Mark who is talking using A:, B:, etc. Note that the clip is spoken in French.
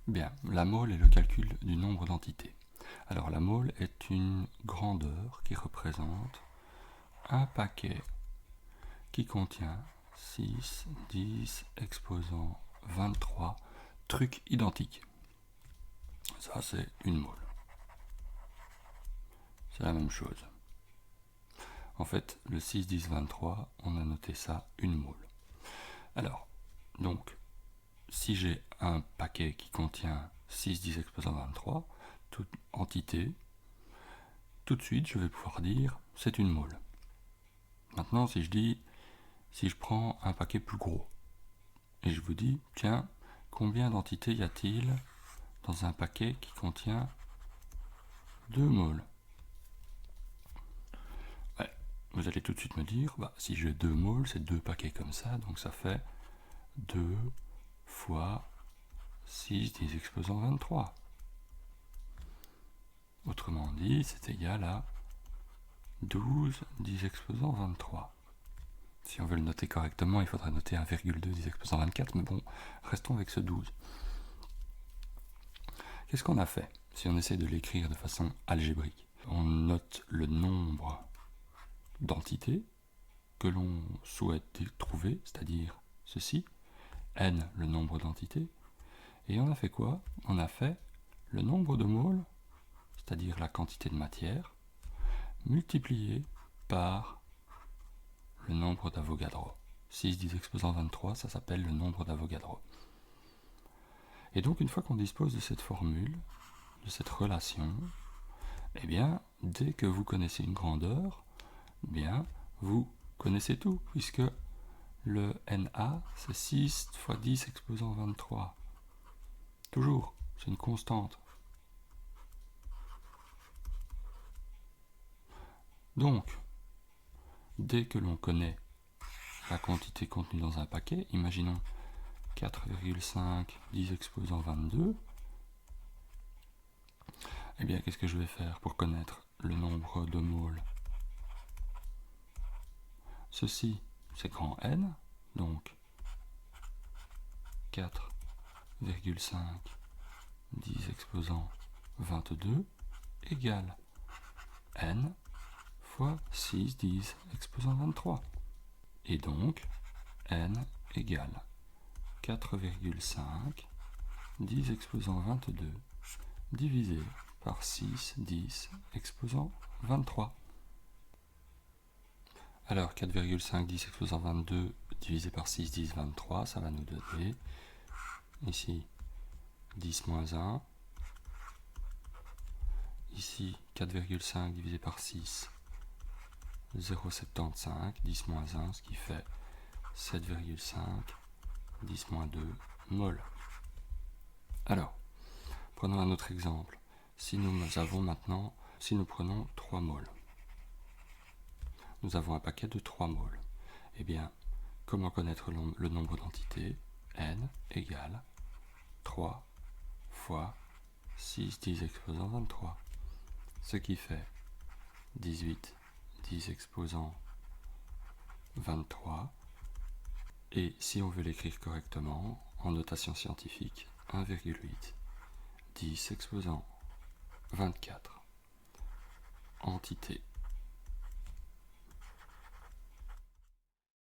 A: Bien, la mole est le calcul du nombre d'entités. Alors la mole est une grandeur qui représente un paquet qui contient 6, 10, exposant 23 trucs identiques. Ça, c'est une mole. C'est la même chose. En fait, le 6, 10, 23, on a noté ça une mole. Alors, donc, si j'ai un paquet qui contient 6, 10 exposant 23, toute entité, tout de suite, je vais pouvoir dire c'est une mole. Maintenant, si je prends un paquet plus gros, et je vous dis, tiens, combien d'entités y a-t-il dans un paquet qui contient 2 moles? Ouais, vous allez tout de suite me dire, si j'ai 2 moles, c'est 2 paquets comme ça, donc ça fait 2 fois 6, 10 exposant 23. Autrement dit, c'est égal à 12, 10 exposant 23. Si on veut le noter correctement, il faudrait noter 1,2 10 exposant 24, mais bon, restons avec ce 12. Qu'est-ce qu'on a fait si on essaie de l'écrire de façon algébrique? On note le nombre d'entités que l'on souhaite trouver, c'est-à-dire ceci, n le nombre d'entités, et on a fait quoi? On a fait le nombre de moles, c'est-à-dire la quantité de matière, multiplié par le nombre d'Avogadro. 6, 10 exposant 23, ça s'appelle le nombre d'Avogadro. Et donc, une fois qu'on dispose de cette formule, de cette relation, eh bien, dès que vous connaissez une grandeur, eh bien, vous connaissez tout, puisque le NA, c'est 6 fois 10 exposant 23. Toujours, c'est une constante. Donc, dès que l'on connaît la quantité contenue dans un paquet, imaginons 4,5 10 exposant 22, eh bien, qu'est-ce que je vais faire pour connaître le nombre de moles? Ceci, c'est grand N, donc 4,5 10 exposant 22 égale N fois 6 10 exposant 23. Et donc, N égale 4,5 10 exposant 22 divisé par 6 10 exposant 23. Alors 4,5 10 exposant 22 divisé par 6 10 23, ça va nous donner ici 10 moins 1, ici 4,5 divisé par 6, 0,75, 10 moins 1, ce qui fait 7,5, 10 moins 2 mol. Alors, prenons un autre exemple. Si nous prenons 3 moles, nous avons un paquet de 3 moles. Eh bien, comment connaître le nombre d'entités? N égale 3 fois 6 10 exposant 23. Ce qui fait 18 10 exposant 23. Et si on veut l'écrire correctement, en notation scientifique, 1,8 10 exposant 24 entités